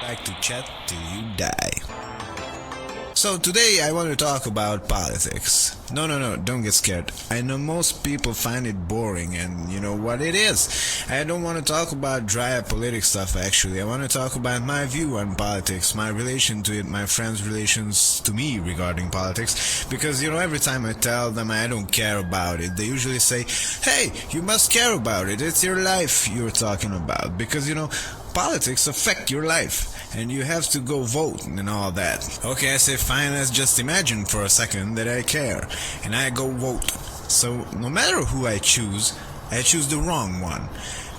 Like to chat till you die. So today I want to talk about politics. No, don't get scared. I know most people find it boring, and you know what it is. I don't want to talk about dry politic stuff actually. I want to talk about my view on politics, my relation to it, my friends' relations to me regarding politics. Because you know, every time I tell them I don't care about it, they usually say, hey, you must care about it. It's your life you're talking about. Because you know, politics affect your life, and you have to go vote and all that. Okay, I say fine, let's just imagine for a second that I care, and I go vote. So no matter who I choose the wrong one.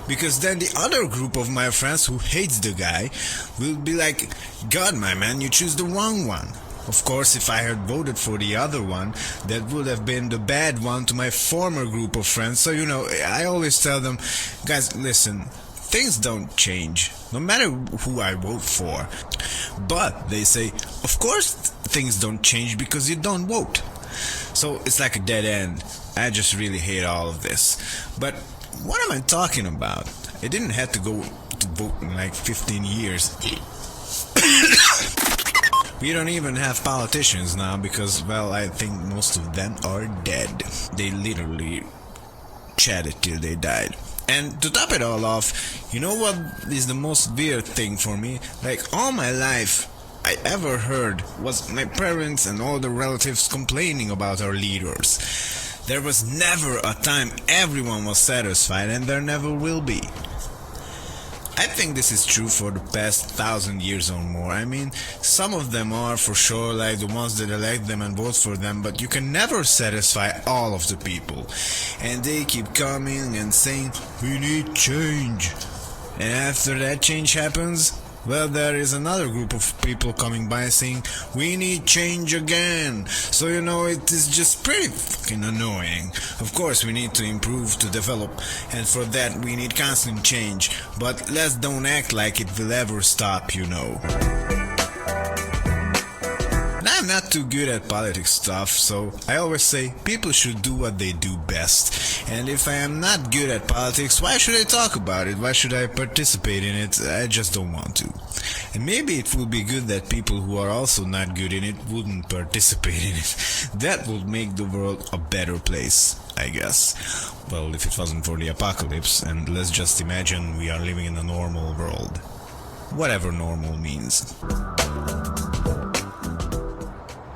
Because then the other group of my friends who hates the guy will be like, God, my man, you choose the wrong one. Of course, if I had voted for the other one, that would have been the bad one to my former group of friends. So, you know, I always tell them, guys, listen, things don't change, no matter who I vote for. But they say, of course things don't change because you don't vote. So it's like a dead end. I just really hate all of this. But what am I talking about? I didn't have to go to vote in like 15 years. We don't even have politicians now because, well, I think most of them are dead. They literally chatted till they died. And to top it all off, you know what is the most weird thing for me? Like, all my life I ever heard was my parents and all the relatives complaining about our leaders. There was never a time everyone was satisfied, and there never will be. I think this is true for the past 1,000 years or more. I mean, some of them are for sure, like the ones that elect them and vote for them, but you can never satisfy all of the people. And they keep coming and saying, we need change. And after that change happens, well, there is another group of people coming by saying, we need change again. So, you know, it is just pretty fucking annoying. Of course, we need to improve, to develop, and for that we need constant change. But let's don't act like it will ever stop, you know. I'm not too good at politics stuff, so I always say people should do what they do best. And if I am not good at politics, why should I talk about it? Why should I participate in it? I just don't want to. And maybe it would be good that people who are also not good in it wouldn't participate in it. That would make the world a better place, I guess. Well, if it wasn't for the apocalypse, and let's just imagine we are living in a normal world. Whatever normal means.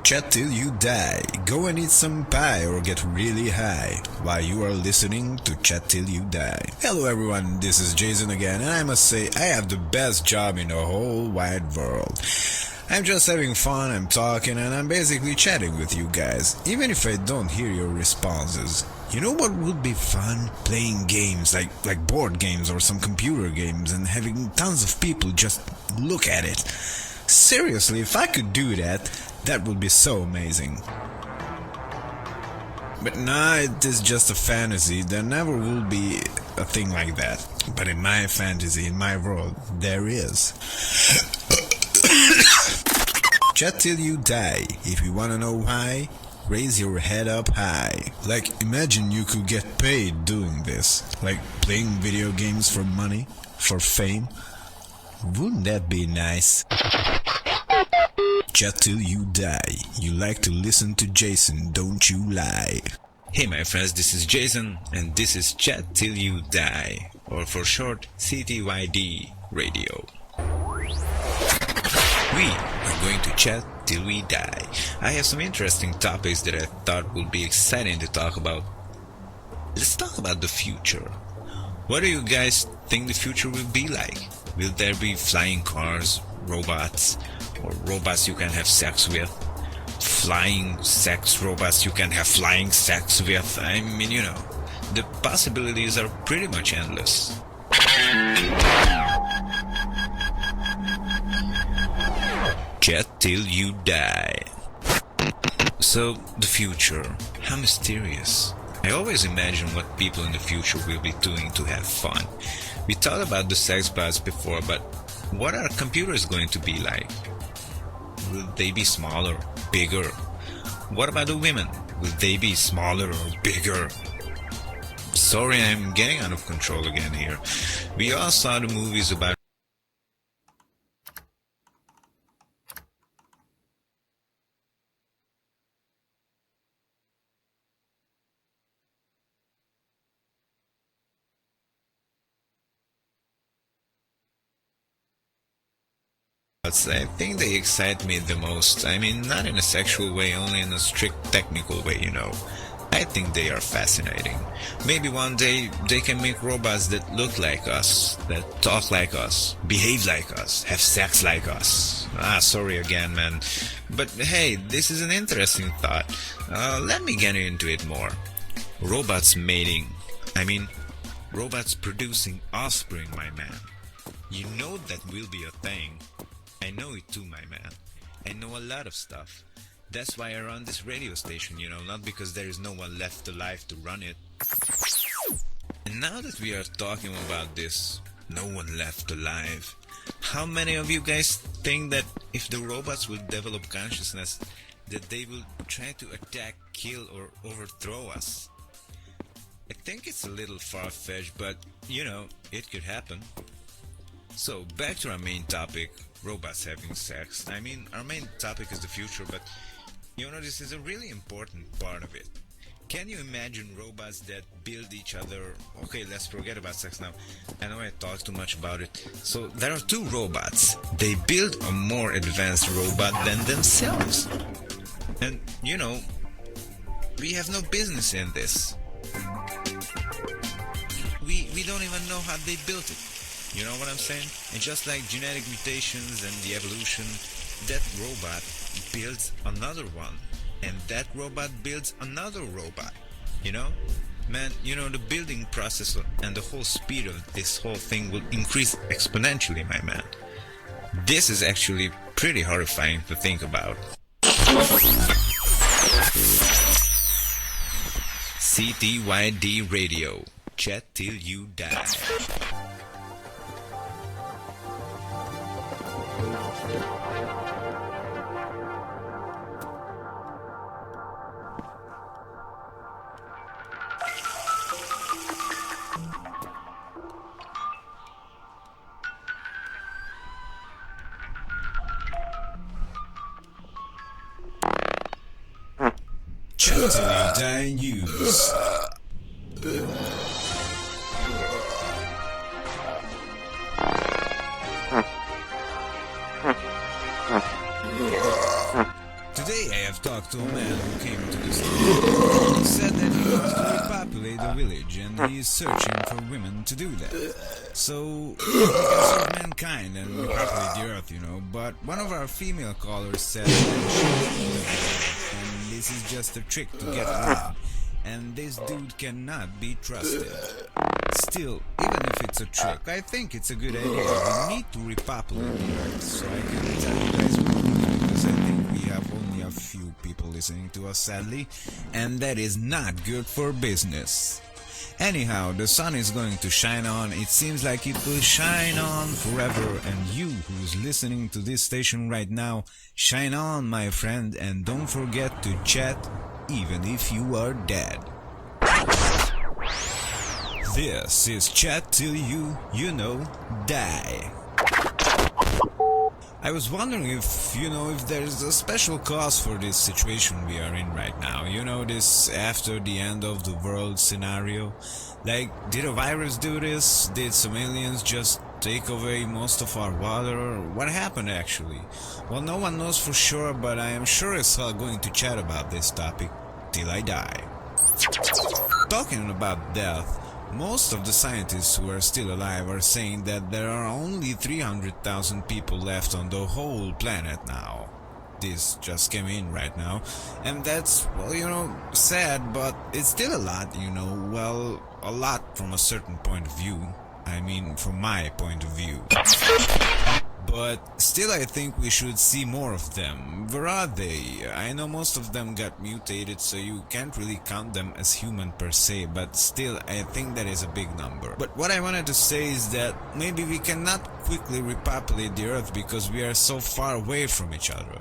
Chat till you die. Go and eat some pie or get really high while you are listening to Chat Till You Die. Hello everyone, this is Jason again, and I must say I have the best job in the whole wide world. I'm just having fun, I'm talking, and I'm basically chatting with you guys, even if I don't hear your responses. You know what would be fun? Playing games, like board games or some computer games, and having tons of people just look at it. Seriously, if I could do that, that would be so amazing. But nah, it is just a fantasy. There never will be a thing like that. But in my fantasy, in my world, there is. Chat till you die. If you wanna know why, raise your head up high. Like, imagine you could get paid doing this. Like playing video games for money, for fame. Wouldn't that be nice? Chat till you die. You like to listen to Jason, don't you lie. Hey my friends, this is Jason, and this is Chat Till You Die, or for short, CTYD Radio. We are going to chat till we die. I have some interesting topics that I thought would be exciting to talk about. Let's talk about the future. What do you guys think the future will be like? Will there be flying cars, robots, or robots you can have sex with? flying sex robots you can have flying sex with. I mean, the possibilities are pretty much endless. Chat till you die. So, the future. How mysterious. I always imagine what people in the future will be doing to have fun. We thought about the sex bots before, but what are computers going to be like? Will they be smaller, bigger? What about the women? Will they be smaller or bigger? Sorry, I'm getting out of control again here. We all saw the movies about I think they excite me the most. I mean, not in a sexual way, only in a strict technical way, I think they are fascinating. Maybe one day they can make robots that look like us, that talk like us, behave like us, have sex like us. Sorry again, man. But hey, this is an interesting thought. Let me get into it more. Robots mating. I mean, robots producing offspring, my man. You know that will be a thing. I know it too, my man. I know a lot of stuff. That's why I run this radio station, not because there is no one left alive to run it. And now that we are talking about this, no one left alive, how many of you guys think that if the robots will develop consciousness, that they will try to attack, kill, or overthrow us? I think it's a little far-fetched, but, it could happen. So, back to our main topic, robots having sex. I mean, our main topic is the future, but this is a really important part of it. Can you imagine robots that build each other? Okay, let's forget about sex now. I know I talked too much about it. So, there are two robots. They build a more advanced robot than themselves. And, we have no business in this. We don't even know how they built it. You know what I'm saying? And just like genetic mutations and the evolution, that robot builds another one. And that robot builds another robot. Man, the building process and the whole speed of this whole thing will increase exponentially, my man. This is actually pretty horrifying to think about. CTYD Radio. Chat till you die. Chatty News. Today I have talked to a man who came to this village. He said that he wants to repopulate the village and he is searching for women to do that. So he can serve mankind and repopulate the earth, But one of our female callers said that she won't do that, and this is just a trick to get laid. And this dude cannot be trusted. Still, even if it's a trick, I think it's a good idea. We need to repopulate the earth, so I can tell you guys what to do, because I think we have only a few people listening to us, sadly, and that is not good for business. Anyhow, the sun is going to shine on. It seems like it will shine on forever, and you who's listening to this station right now, shine on, my friend, and don't forget to chat even if you are dead. This is Chat Till You Die. I was wondering if there's a special cause for this situation we are in right now. This after the end of the world scenario. Like, did a virus do this? Did some aliens just take away most of our water? What happened actually? Well, no one knows for sure, but I am sure as hell going to chat about this topic till I die. Talking about death, most of the scientists who are still alive are saying that there are only 300,000 people left on the whole planet now. this just came in right now, and that's, well, sad, but it's still a lot, well, a lot from a certain point of view. I mean, from my point of view. But still, I think we should see more of them. Where are they? I know most of them got mutated, so you can't really count them as human per se, but still, I think that is a big number. But what I wanted to say is that maybe we cannot quickly repopulate the Earth because we are so far away from each other,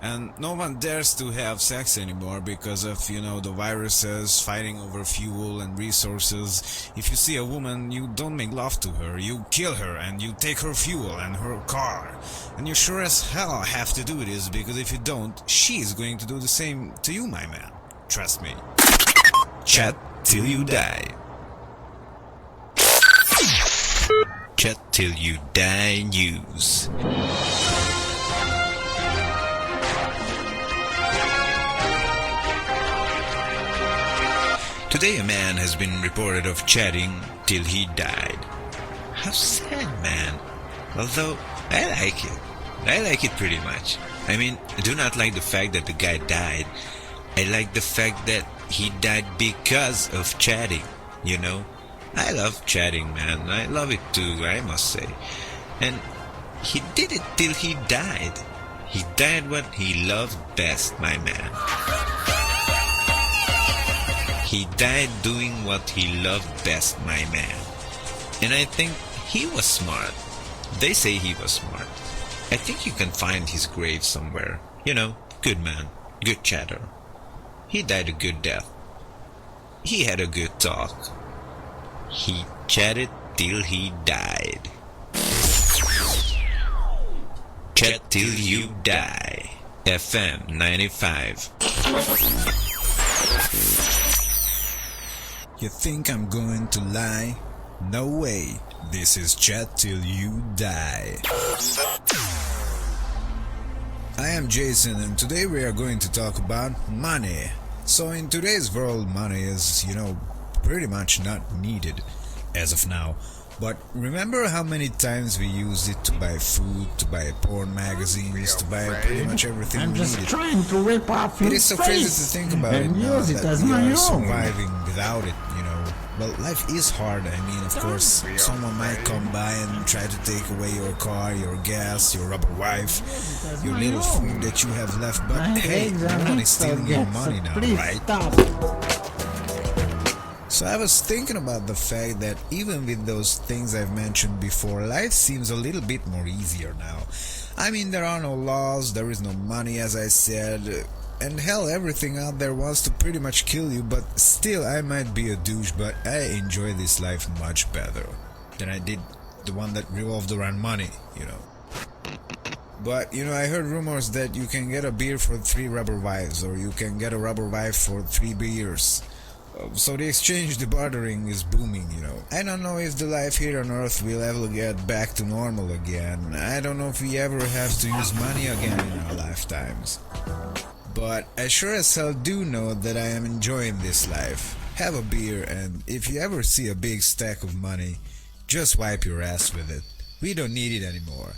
And no one dares to have sex anymore because of, the viruses fighting over fuel and resources. If you see a woman, you don't make love to her, you kill her and you take her fuel and her car. And you sure as hell have to do this, because if you don't, she's going to do the same to you, my man. Trust me. Chat till you die. Chat till you die news. Today a man has been reported of chatting till he died. How sad, man. Although, I like it. I like it pretty much. I mean, I do not like the fact that the guy died. I like the fact that he died because of chatting, I love chatting, man. I love it too, I must say. And he did it till he died. He died what he loved best, my man. He died doing what he loved best, my man. And I think he was smart. They say he was smart. I think you can find his grave somewhere. Good man, good chatter. He died a good death. He had a good talk. He chatted till he died. Chat till you die. FM 95. You think I'm going to lie? No way. This is Chat Till You Die. I am Jason, and today we are going to talk about money. So in today's world, money is, pretty much not needed as of now. But remember how many times we used it to buy food, to buy porn magazines, to buy pretty much everything we needed. I'm just trying to rip off your It is so crazy to think about it now that we are surviving without it, Well, life is hard. I mean, of course, someone might come by and try to take away your car, your gas, your rubber wife, your little food that you have left, but hey, no one is stealing your money now, right? So I was thinking about the fact that even with those things I've mentioned before, life seems a little bit more easier now. I mean, there are no laws, there is no money, as I said, and hell, everything out there wants to pretty much kill you, but still, I might be a douche, but I enjoy this life much better than I did the one that revolved around money, But, I heard rumors that you can get a beer for 3 rubber wives, or you can get a rubber wife for 3 beers. So the exchange, the bartering is booming, I don't know if the life here on Earth will ever get back to normal again. I don't know if we ever have to use money again in our lifetimes. But I sure as hell do know that I am enjoying this life. Have a beer, and if you ever see a big stack of money, just wipe your ass with it. We don't need it anymore.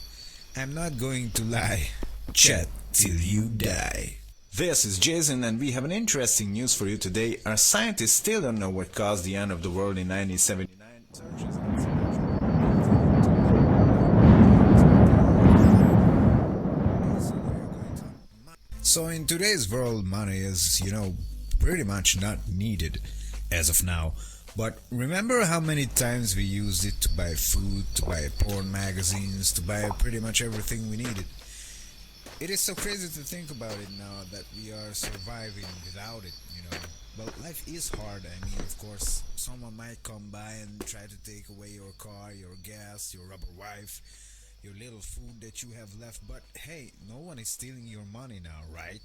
I'm not going to lie. Chat till you die. This is Jason, and we have an interesting news for you today. Our scientists still don't know what caused the end of the world in 1979. So in today's world, money is, pretty much not needed as of now. But remember how many times we used it to buy food, to buy porn magazines, to buy pretty much everything we needed. It is so crazy to think about it now that we are surviving without it, Well, life is hard. I mean, of course, someone might come by and try to take away your car, your gas, your rubber wife, your little food that you have left, but hey, no one is stealing your money now, right?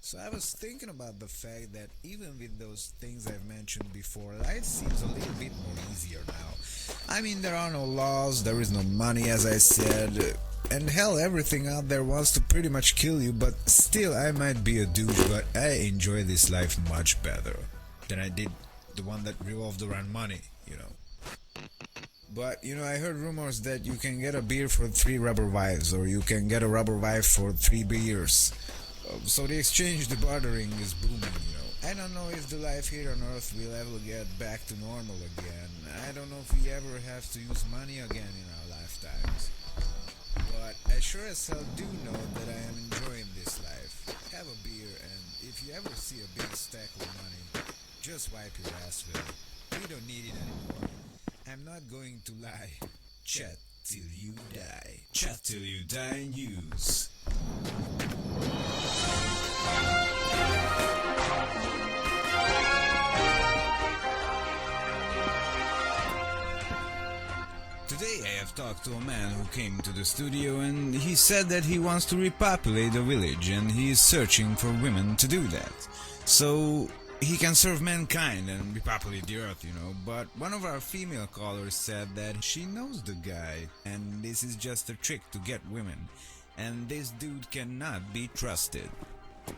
So I was thinking about the fact that even with those things I've mentioned before, life seems a little bit more easier now. I mean, there are no laws, there is no money, as I said, and hell, everything out there wants to pretty much kill you, but still, I might be a douche, but I enjoy this life much better than I did the one that revolved around money, But I heard rumors that you can get a beer for 3 rubber wives, or you can get a rubber wife for 3 beers. So the exchange, the bartering is booming. I don't know if the life here on Earth will ever get back to normal again. I don't know if we ever have to use money again in our lifetimes. But I sure as hell do know that I am enjoying this life. Have a beer, and if you ever see a big stack of money, just wipe your ass with it. We don't need it anymore. I'm not going to lie. Chat till you die. Chat till you die news. Today I have talked to a man who came to the studio, and he said that he wants to repopulate the village and he is searching for women to do that. So he can serve mankind and repopulate the earth. But one of our female callers said that she knows the guy and this is just a trick to get women, and this dude cannot be trusted.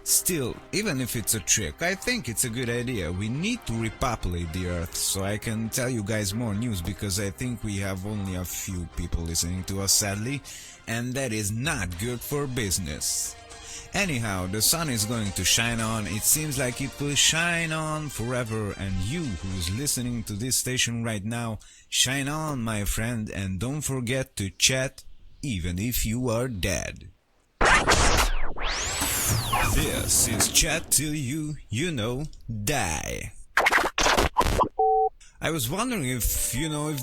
Still, even if it's a trick, I think it's a good idea. We need to repopulate the earth, so I can tell you guys more news, because I think we have only a few people listening to us, sadly, and that is not good for business. Anyhow, the sun is going to shine on. It seems like it will shine on forever, and you who's listening to this station right now, shine on, my friend, and don't forget to chat even if you are dead. This is Chat Till You Die. I was wondering if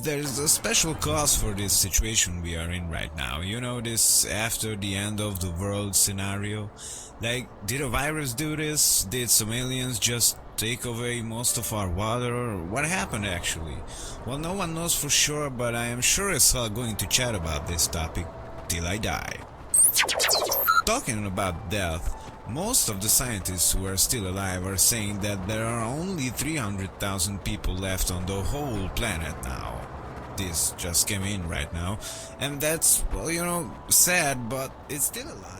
there's a special cause for this situation we are in right now. This after the end of the world scenario. Like, did a virus do this? Did some aliens just take away most of our water? What happened actually? Well, no one knows for sure, but I am sure as hell going to chat about this topic till I die. Talking about death, most of the scientists who are still alive are saying that there are only 300,000 people left on the whole planet now. This just came in right now, and that's, sad, but it's still a lot.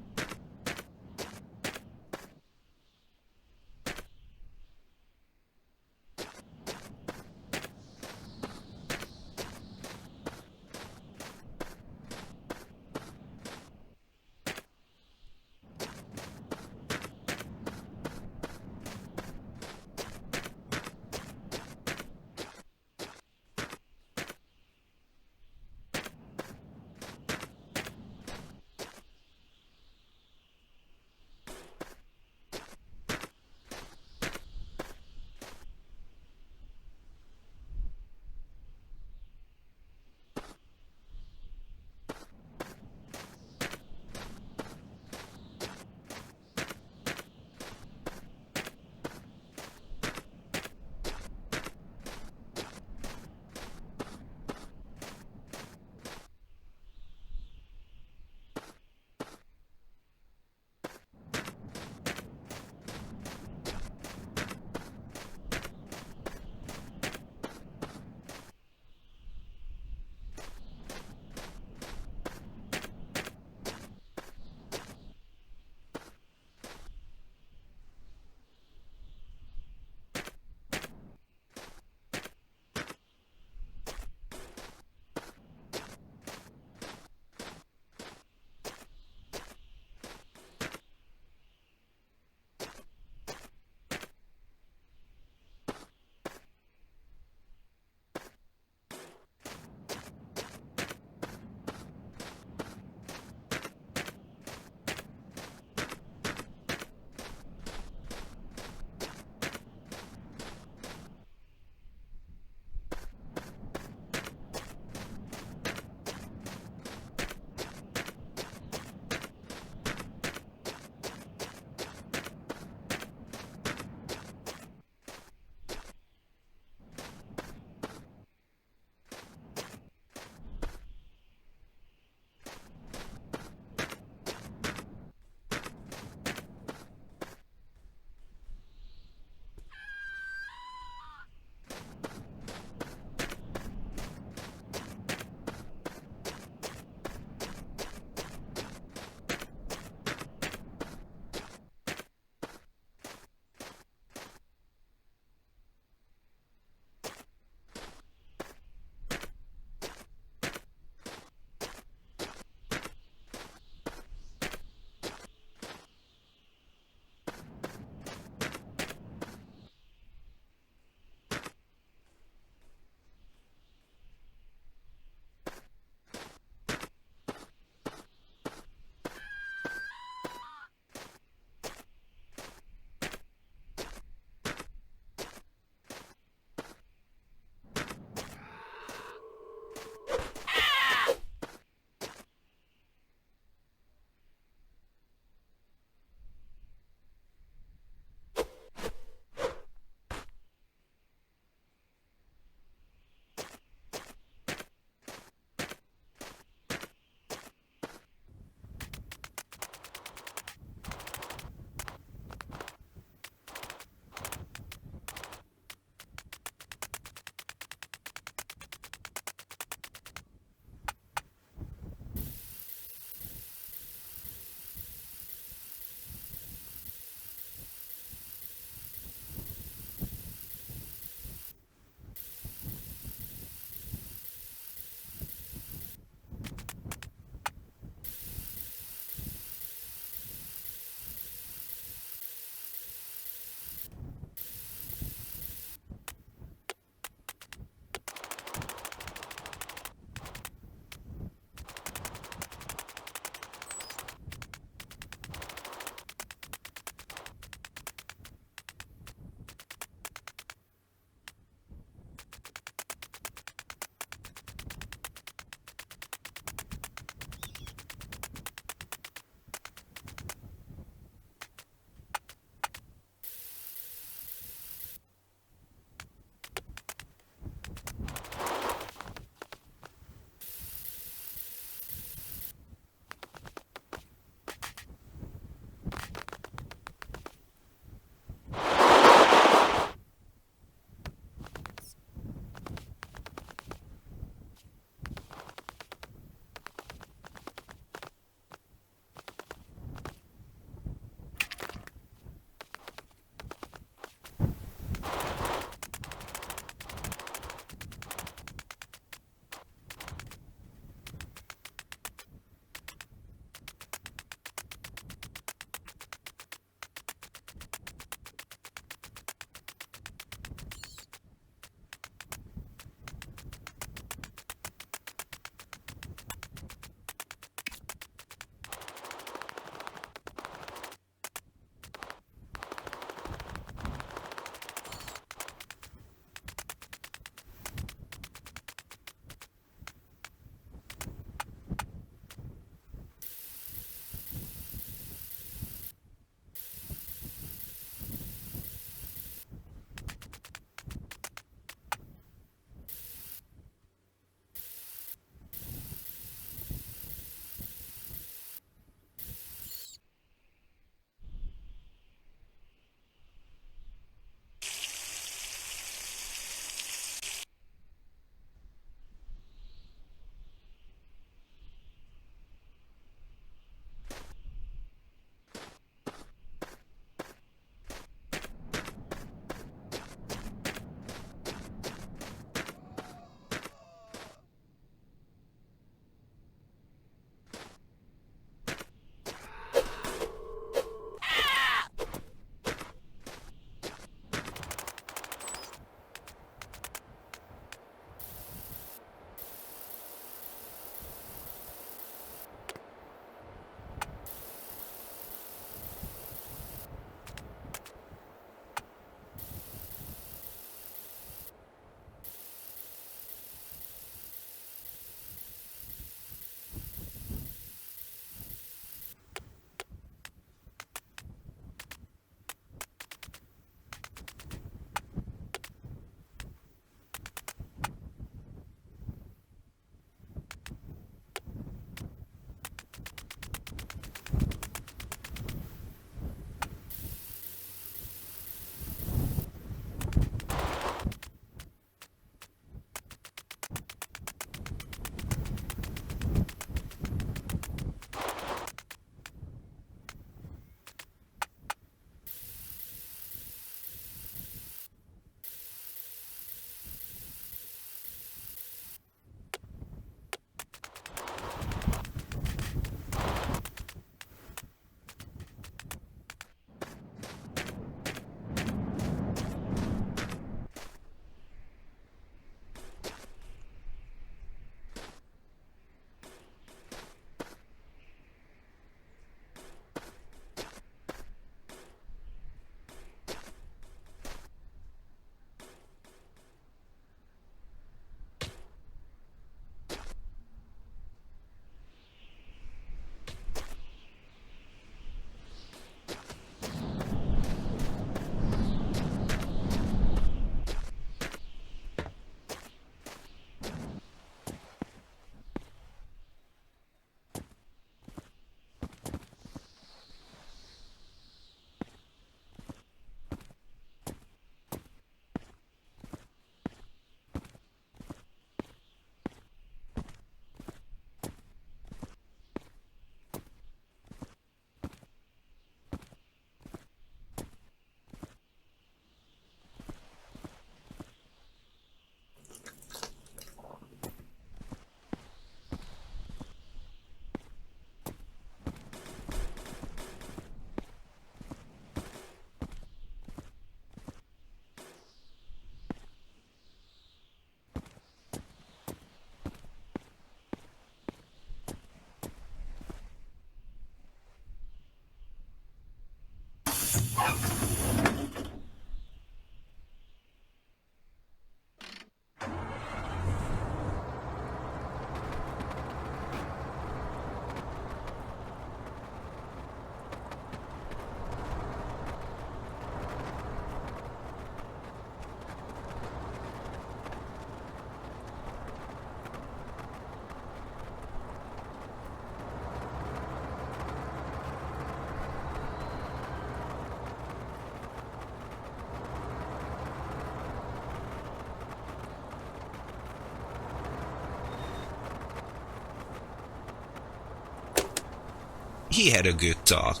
he had a good talk.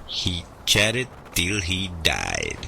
He chatted till he died.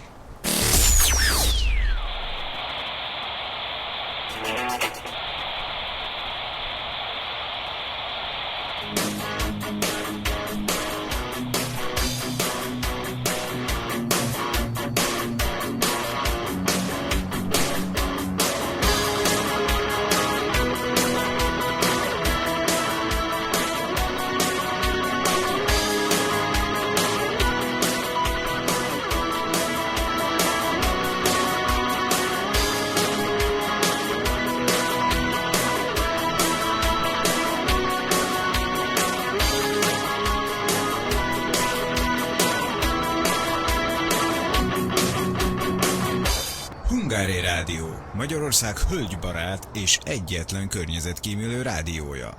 Hungári Rádió, Magyarország hölgybarát és egyetlen környezetkímélő rádiója.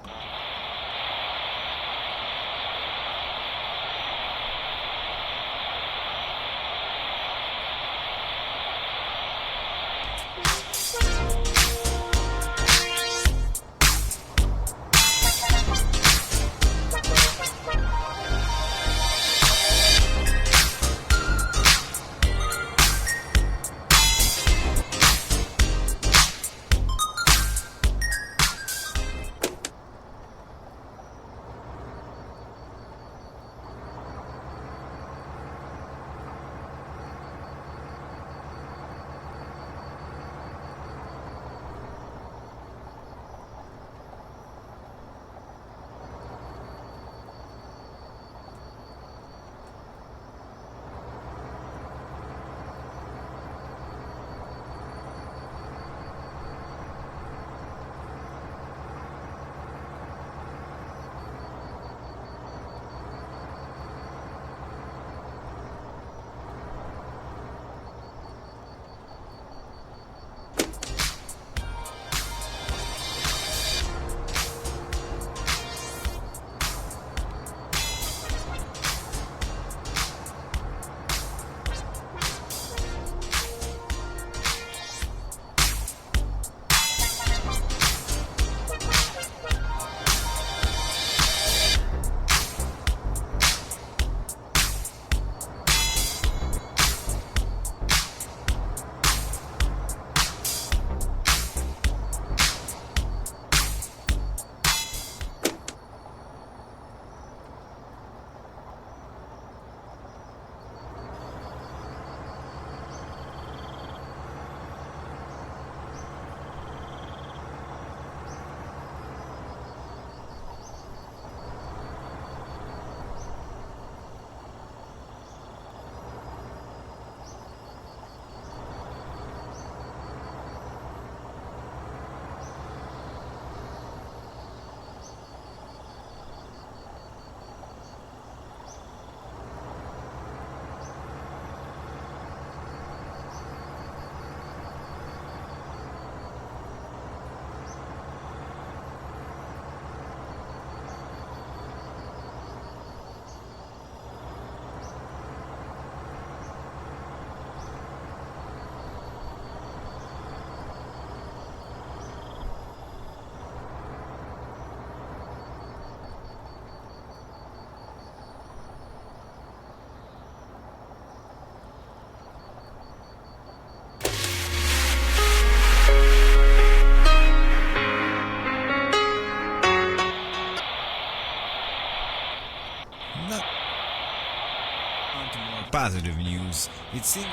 Positive news. It seems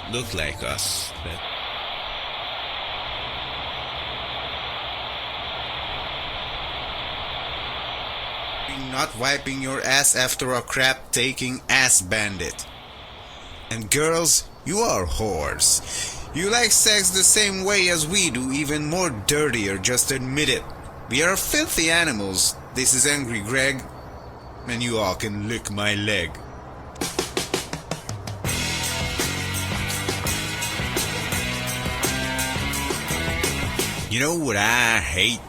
It looked like us, but not wiping your ass after a crap-taking ass bandit. And girls, you are whores. You like sex the same way as we do, even more dirtier, just admit it. We are filthy animals. This is Angry Greg, and you all can lick my leg. You know what I hate?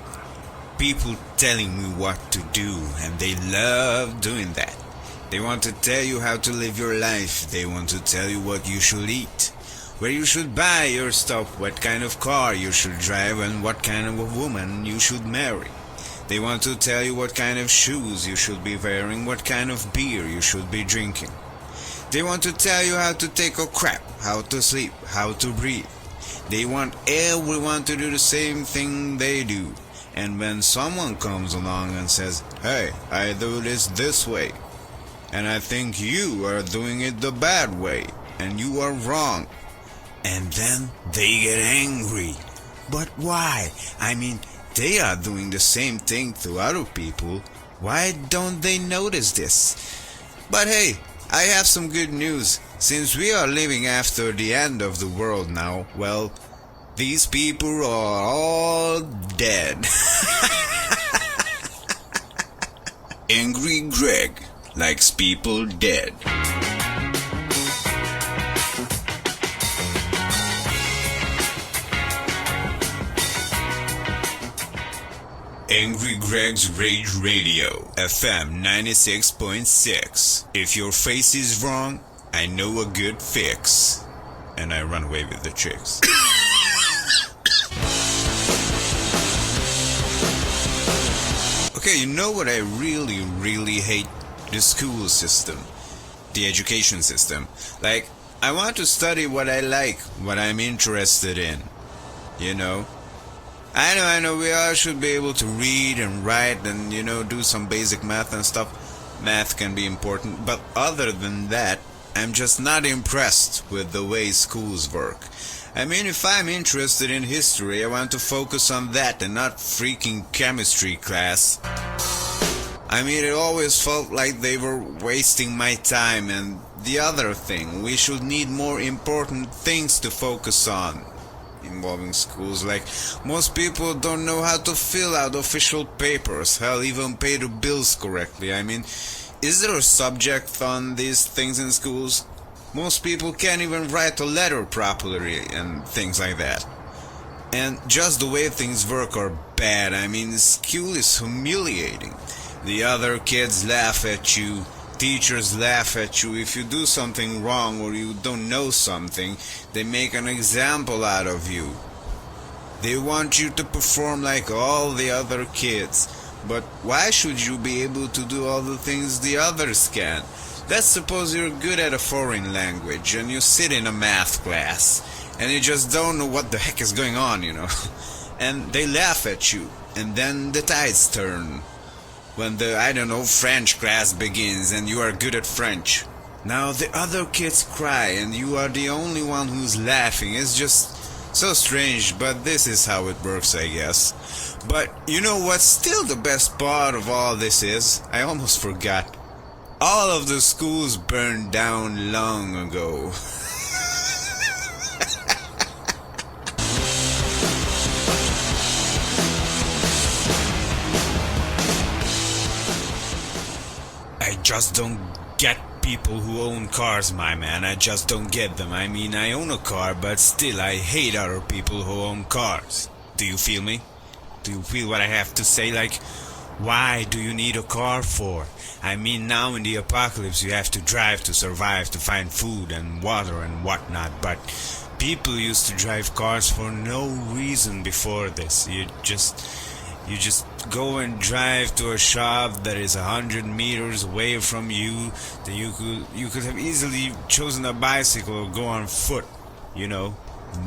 People telling me what to do, and they love doing that. They want to tell you how to live your life. They want to tell you what you should eat, where you should buy your stuff, what kind of car you should drive, and what kind of a woman you should marry. They want to tell you what kind of shoes you should be wearing, what kind of beer you should be drinking. They want to tell you how to take a crap, how to sleep, how to breathe. They want everyone to do the same thing they do. And when someone comes along and says, "Hey, I do this way, and I think you are doing it the bad way, and you are wrong," and then they get angry. But why? I mean, they are doing the same thing to other people. Why don't they notice this? But hey, I have some good news. Since we are living after the end of the world now, well, these people are all dead. Angry Greg likes people dead. Angry Greg's Rage Radio, FM 96.6. If your face is wrong, I know a good fix. And I run away with the chicks. Okay, you know what I really hate? The school system. The education system. Like, I want to study what I like, what I'm interested in. You know? I know, we all should be able to read and write and, do some basic math and stuff. Math can be important, but other than that, I'm just not impressed with the way schools work. I mean, if I'm interested in history, I want to focus on that and not freaking chemistry class. I mean, it always felt like they were wasting my time, and the other thing, we should need more important things to focus on involving schools. Like, most people don't know how to fill out official papers, hell, even pay the bills correctly. I mean, is there a subject on these things in schools? Most people can't even write a letter properly and things like that. And just the way things work are bad. I mean, school is humiliating. The other kids laugh at you. Teachers laugh at you. If you do something wrong or you don't know something, they make an example out of you. They want you to perform like all the other kids. But why should you be able to do all the things the others can? Let's suppose you're good at a foreign language and you sit in a math class and you just don't know what the heck is going on, And they laugh at you, and then the tides turn. When the, French class begins and you are good at French. Now the other kids cry and you are the only one who's laughing. It's just so strange, but this is how it works, I guess. But you know what's still the best part of all this is? I almost forgot. All of the schools burned down long ago. I just don't get people who own cars, my man. I just don't get them. I mean, I own a car, but still I hate other people who own cars. Do you feel me? Do you feel what I have to say? Like, why do you need a car for? I mean, now in the apocalypse you have to drive to survive, to find food and water and whatnot, but people used to drive cars for no reason before this. You just go and drive to a shop that is 100 meters away from you. Then you could have easily chosen a bicycle or go on foot.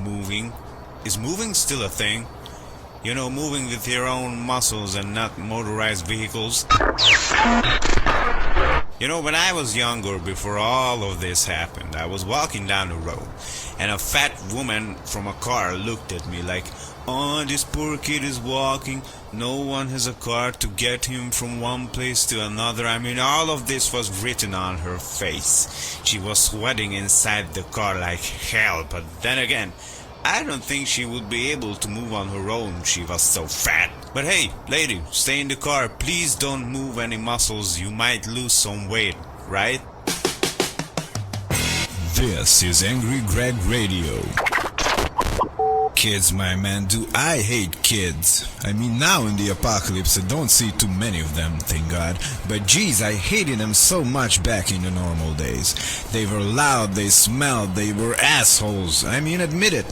Moving. Is moving still a thing? Moving with your own muscles and not motorized vehicles. When I was younger, before all of this happened, I was walking down the road, and a fat woman from a car looked at me like, "Oh, this poor kid is walking. No one has a car to get him from one place to another." I mean, all of this was written on her face. She was sweating inside the car like hell, but then again, I don't think she would be able to move on her own. She was so fat. But hey, lady, stay in the car. Please don't move any muscles. You might lose some weight, right? This is Angry Greg Radio. kids, my man. Do I hate kids? I mean, now in the apocalypse, I don't see too many of them, thank God. But geez, I hated them so much back in the normal days. They were loud, they smelled, they were assholes. I mean, admit it.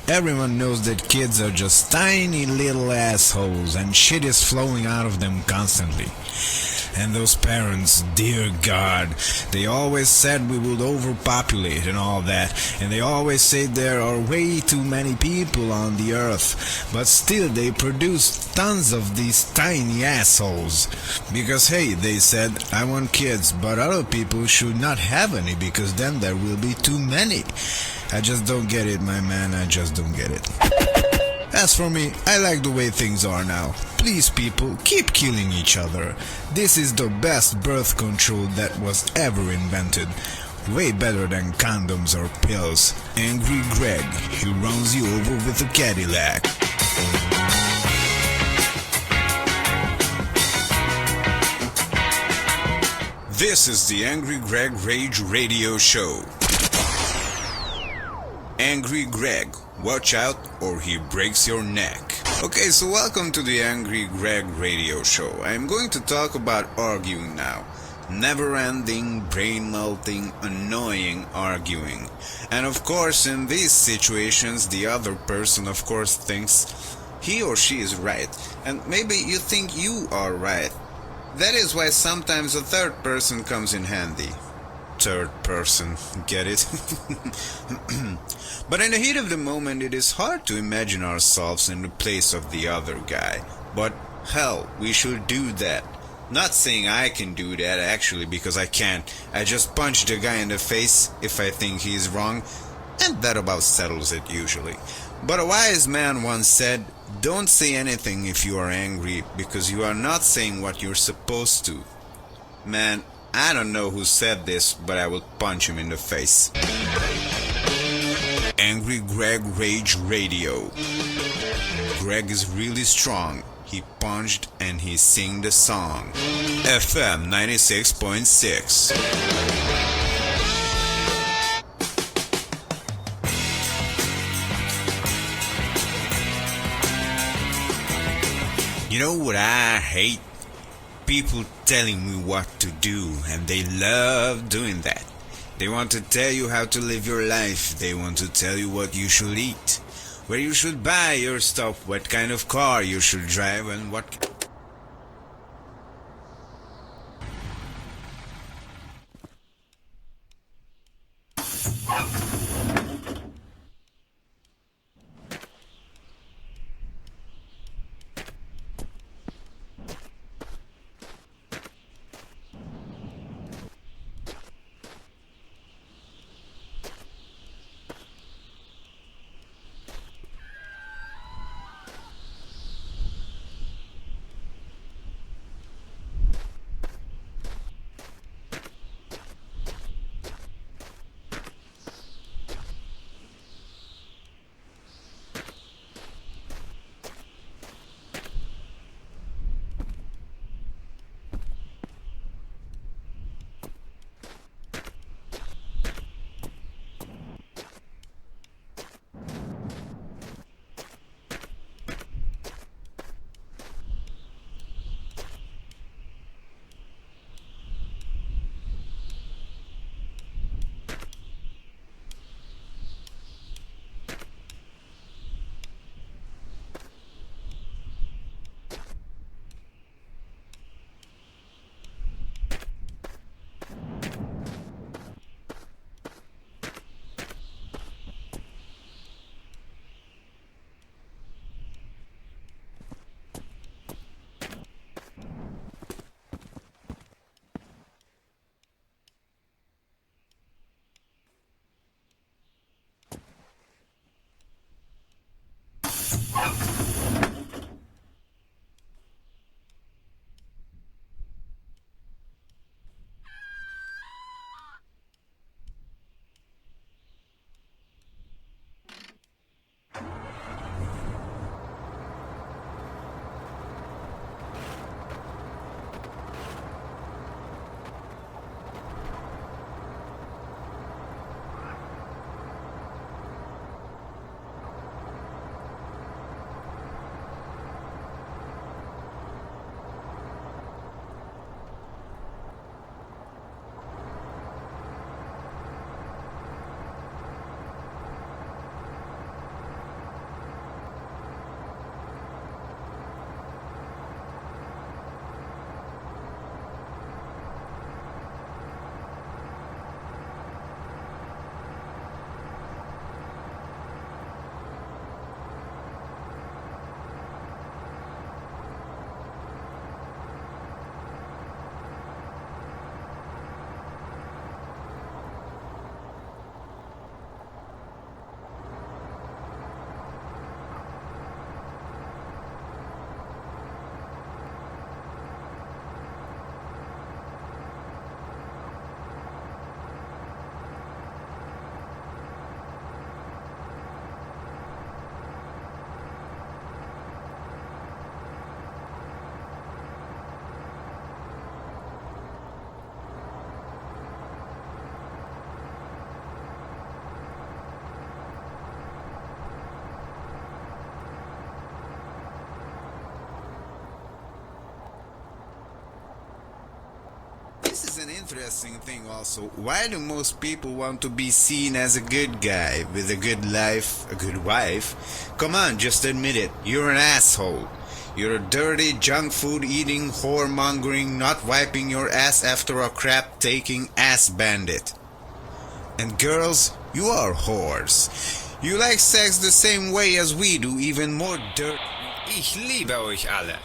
Everyone knows that kids are just tiny little assholes, and shit is flowing out of them constantly. And those parents, dear God, they always said we would overpopulate and all that, and they always say there are way too many people on the earth, but still they produce tons of these tiny assholes. Because hey, they said, I want kids, but other people should not have any because then there will be too many. I just don't get it, my man, I just don't get it. As for me, I like the way things are now. Please people, keep killing each other. This is the best birth control that was ever invented. Way better than condoms or pills. Angry Greg, he runs you over with a Cadillac. This is the Angry Greg Rage Radio Show. Angry Greg, watch out or he breaks your neck. Okay, so welcome to the Angry Greg Radio Show. I'm going to talk about arguing now. Never-ending, brain-melting, annoying arguing. And of course, in these situations, the other person of course thinks he or she is right. And maybe you think you are right. That is why sometimes a third person comes in handy. Third person, get it? But in the heat of the moment, it is hard to imagine ourselves in the place of the other guy. But hell, we should do that. Not saying I can do that actually, because I can't. I just punch the guy in the face if I think he's wrong, and that about settles it usually. But a wise man once said, don't say anything if you are angry, because you are not saying what you're supposed to. Man, I don't know who said this, but I will punch him in the face. Angry Greg Rage Radio. Greg is really strong. He punched and he sing the song. FM 96.6. You know what I hate? People telling me what to do, and they love doing that. They want to tell you how to live your life. They want to tell you what you should eat, where you should buy your stuff, what kind of car you should drive, and what... This is an interesting thing also. Why do most people want to be seen as a good guy with a good life, a good wife? Come on, just admit it. You're an asshole. You're a dirty, junk food eating, whoremongering, not wiping your ass after a crap taking ass bandit. And girls, you are whores. You like sex the same way as we do, even more dirt. Ich liebe euch alle.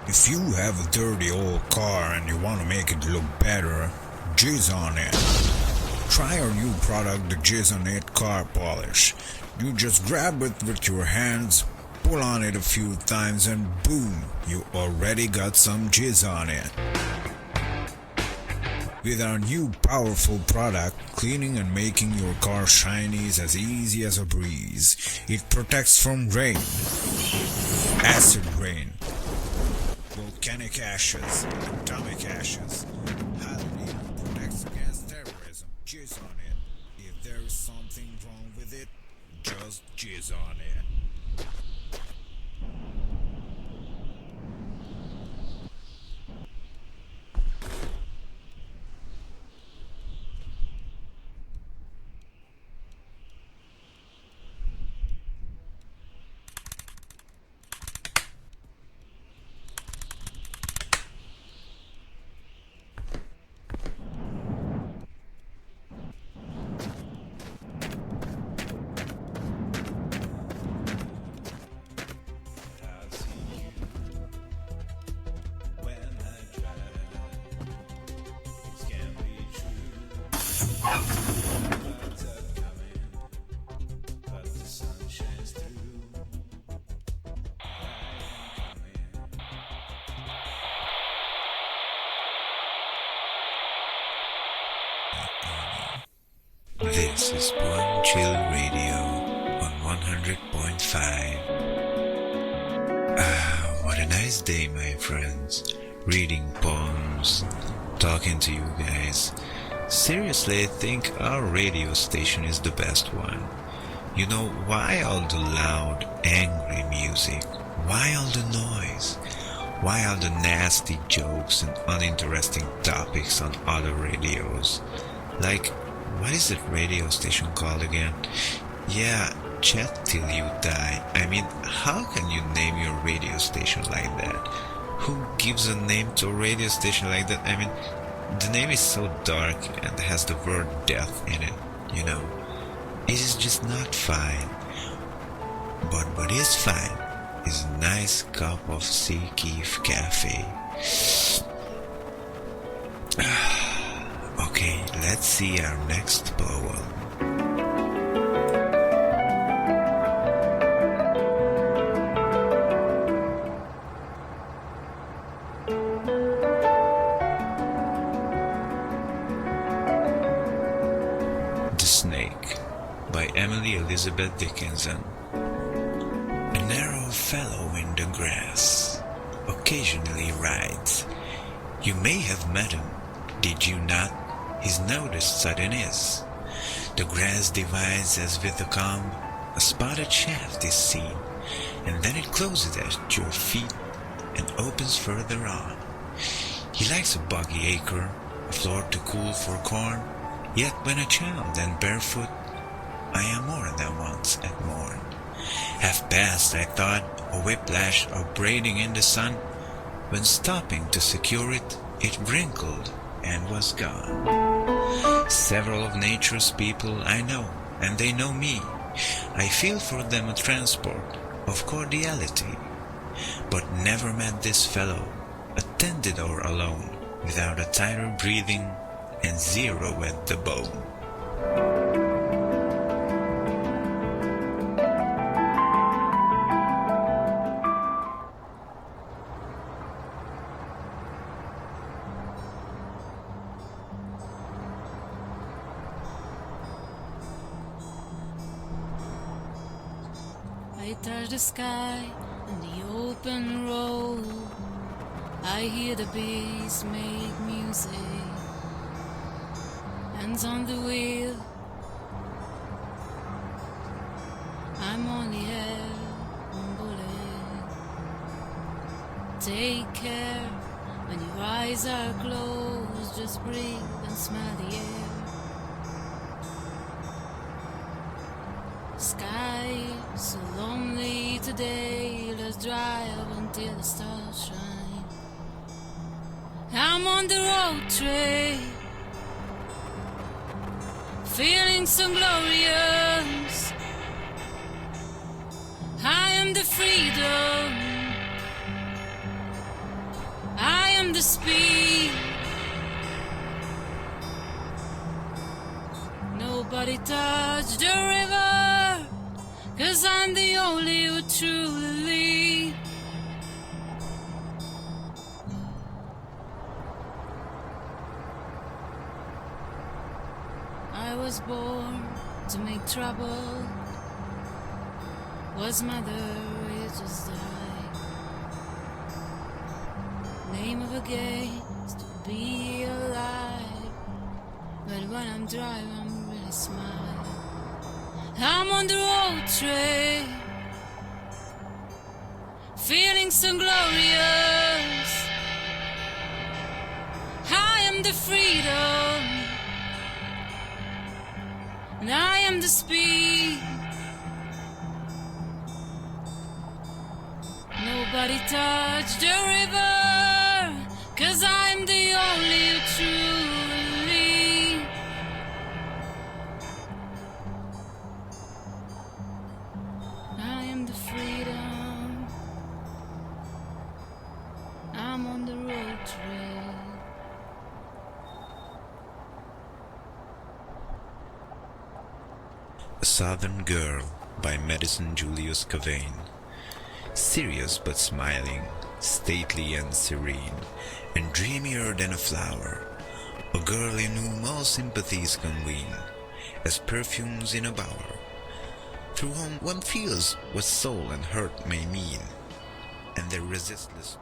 If you have a dirty old car and you want to make it look better, jizz on it. Try our new product, the Jizz on It car polish. You just grab it with your hands, pull on it a few times, and boom, you already got some jizz on it. With our new powerful product, cleaning and making your car shiny is as easy as a breeze. It protects from rain, acid rain, volcanic ashes, atomic ashes. Halloween protects against terrorism. Jizz on it. If there is something wrong with it, just jizz on it. This is One Chill Radio on 100.5. What a nice day, my friends. Reading poems, talking to you guys. Seriously, I think our radio station is the best one. You know, why all the loud, angry music? Why all the noise? Why all the nasty jokes and uninteresting topics on other radios? Like, what is that radio station called again? Yeah, Chat Till You Die. I mean, how can you name your radio station like that? Who gives a name to a radio station like that? I mean, the name is so dark and has the word death in it, you know. It is just not fine. But what is fine is a nice cup of Sea Keef Cafe. Okay, let's see our next poem. The Snake by Emily Elizabeth Dickinson. A narrow fellow in the grass occasionally rides. You may have met him, did you not? His notice sudden is. The grass divides as with a comb, a spotted shaft is seen, and then it closes at your feet and opens further on. He likes a boggy acre, a floor too cool for corn, yet when a child and barefoot, I am more than once at morn. Half past, I thought, a whiplash of braiding in the sun, When stopping to secure it, it wrinkled and was gone. Several of nature's people I know, and they know me. I feel for them a transport of cordiality, but never met this fellow, attended or alone, without a tighter breathing and zero at the bone. I touch the sky on the open road. I hear the bees make music. Hands on the wheel. I'm only one bullet. Take care when your eyes are closed. Just breathe and smell the air. Sky so lonely today. Let's drive until the stars shine. I'm on the road train, feeling so glorious. I am the freedom, I am the speed. Nobody touch the river, 'cause I'm the only who truly lead. I was born to make trouble. Was mother, it just died. Name of a game is to be alive. But when I'm driving, I'm really smile. I'm on the road train, feeling so glorious. I am the freedom, and I am the speed. Nobody touch the river, 'cause I'm the only who truly. I am the freedom, I'm on the road trail. A Southern Girl by Madison Julius Cavane. Serious but smiling, stately and serene, and dreamier than a flower, a girl in whom all sympathies convene, as perfumes in a bower, through whom one feels what soul and heart may mean, and their resistless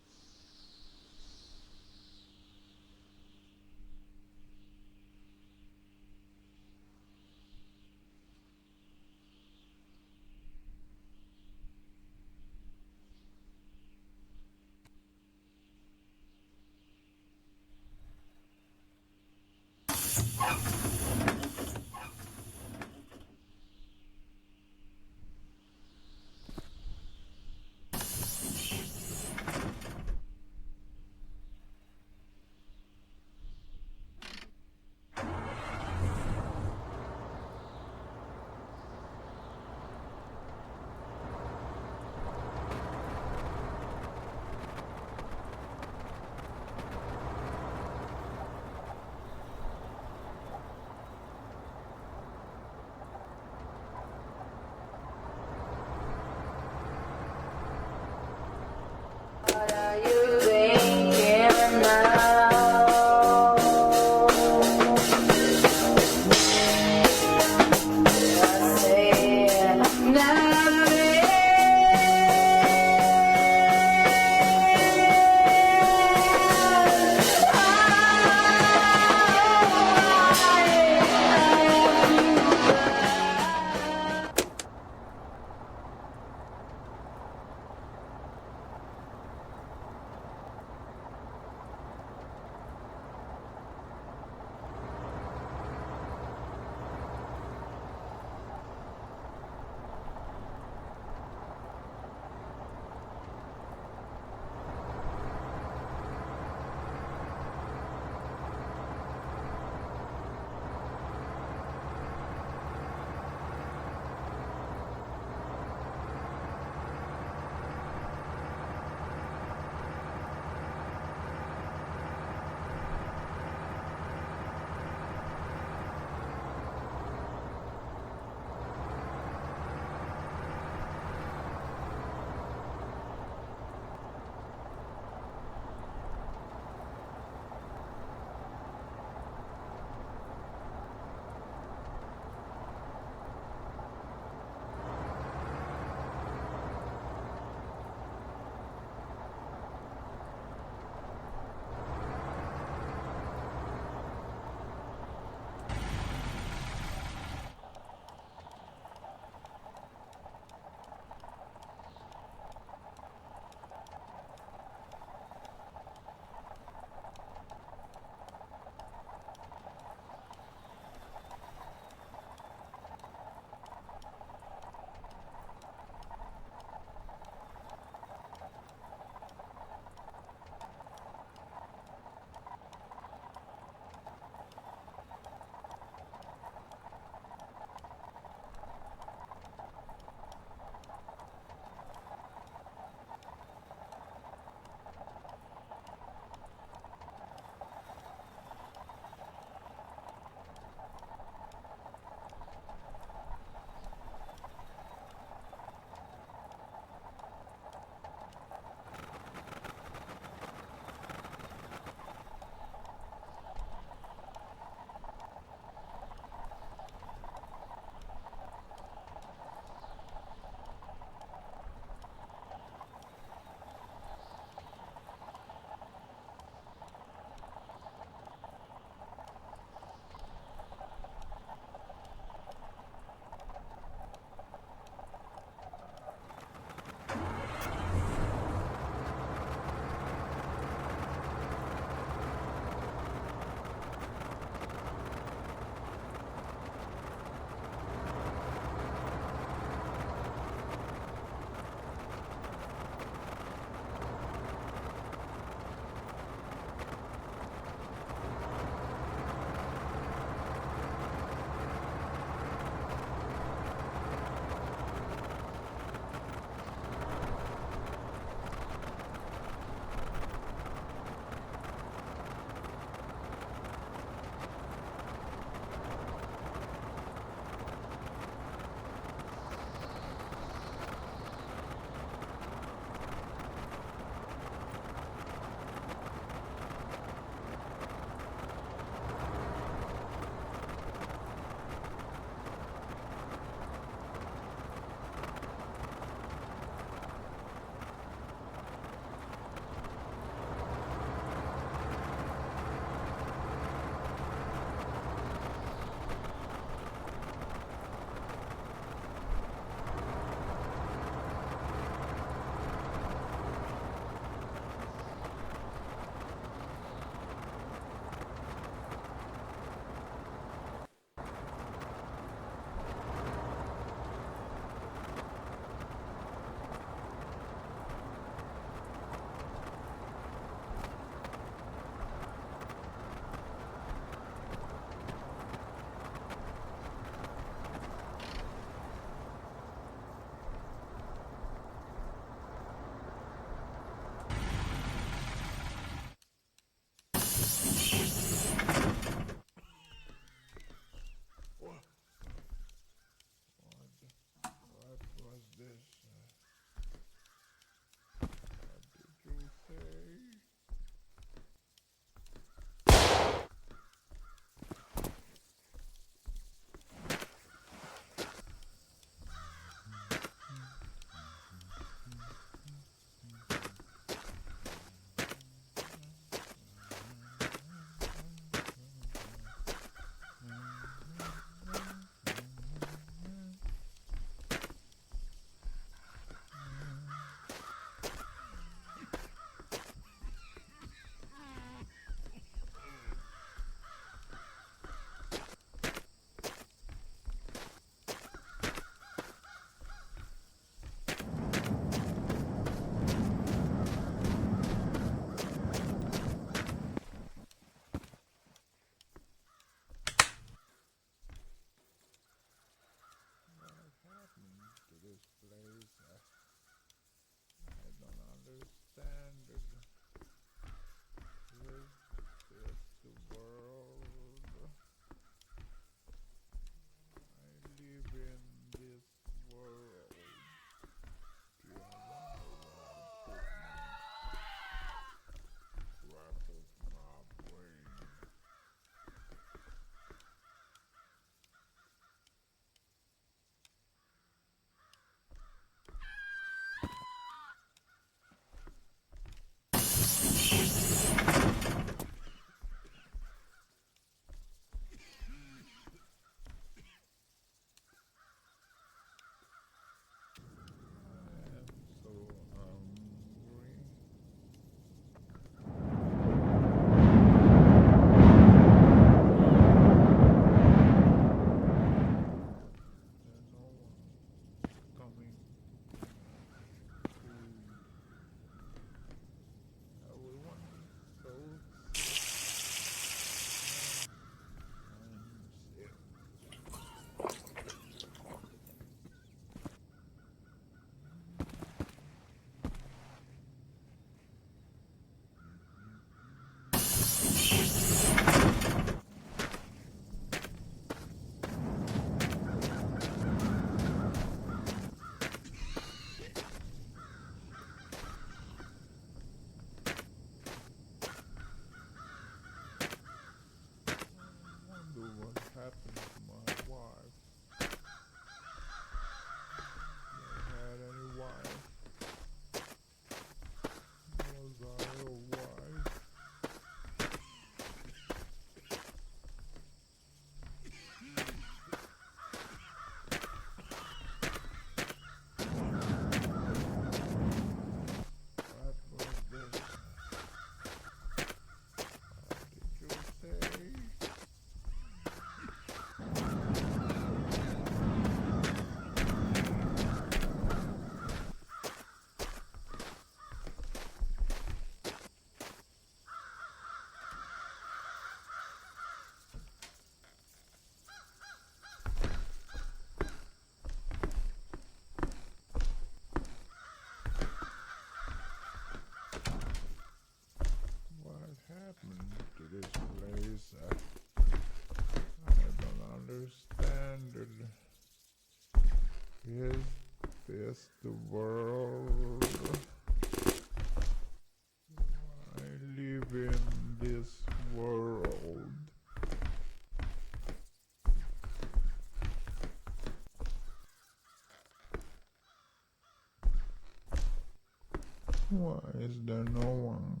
Why is there no one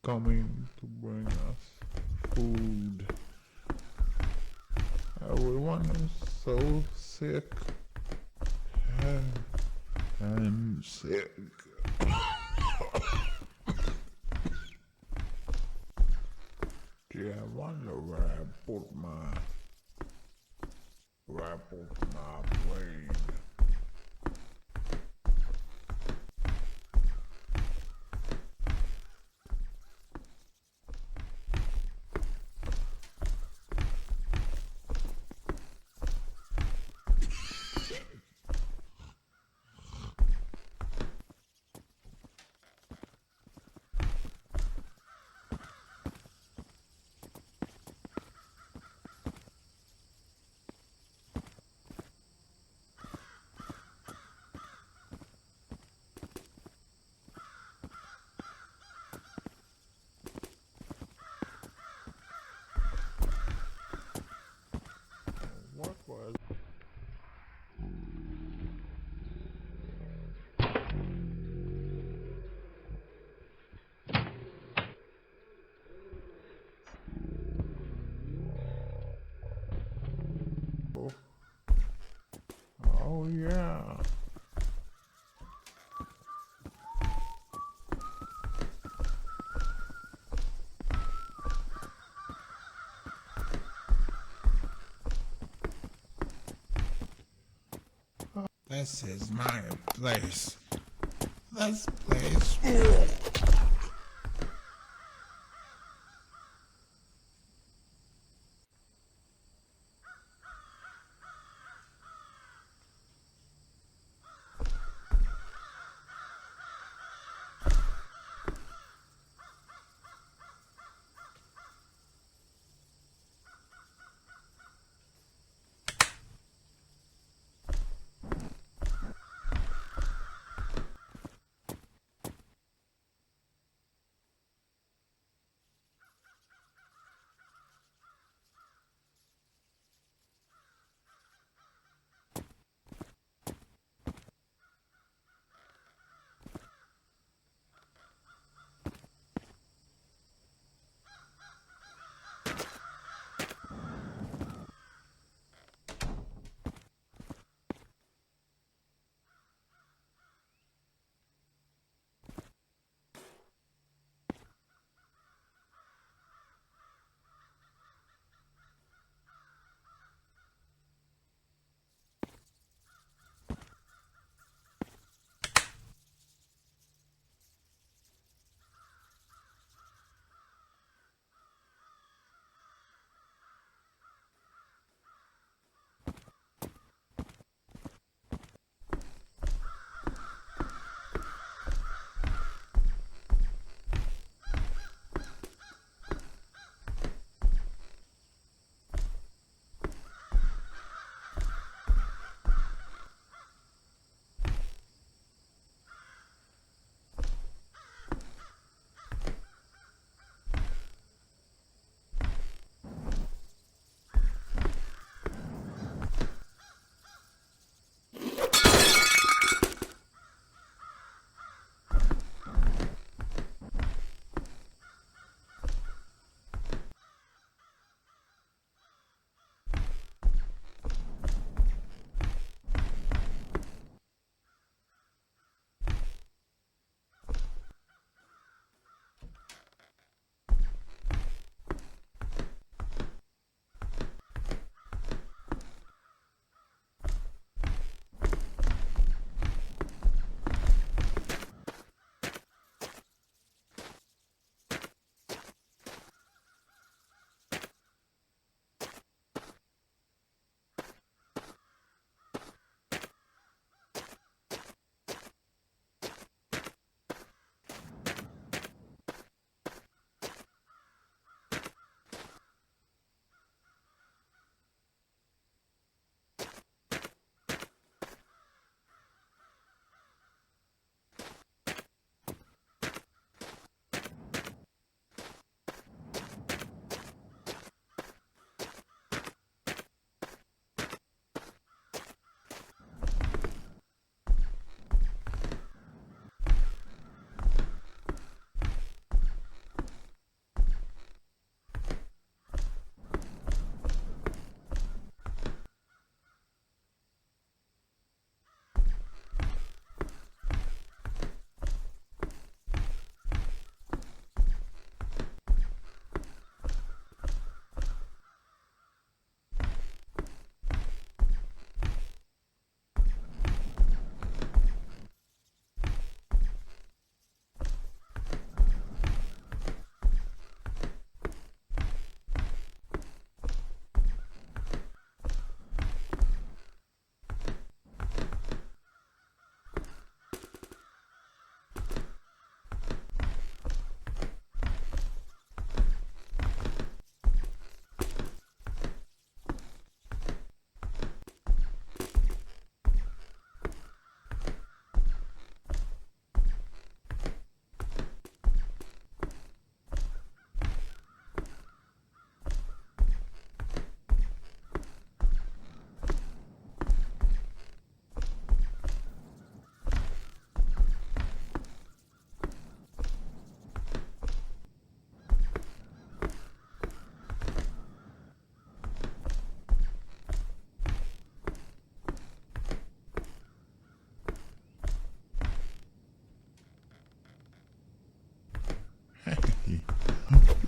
coming to bring us food? Everyone is so sick. I'm sick. Gee, I wonder where I put my brain. What was Oh yeah. This is my place. This place.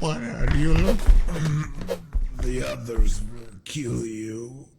Why are you looking? The others will kill you.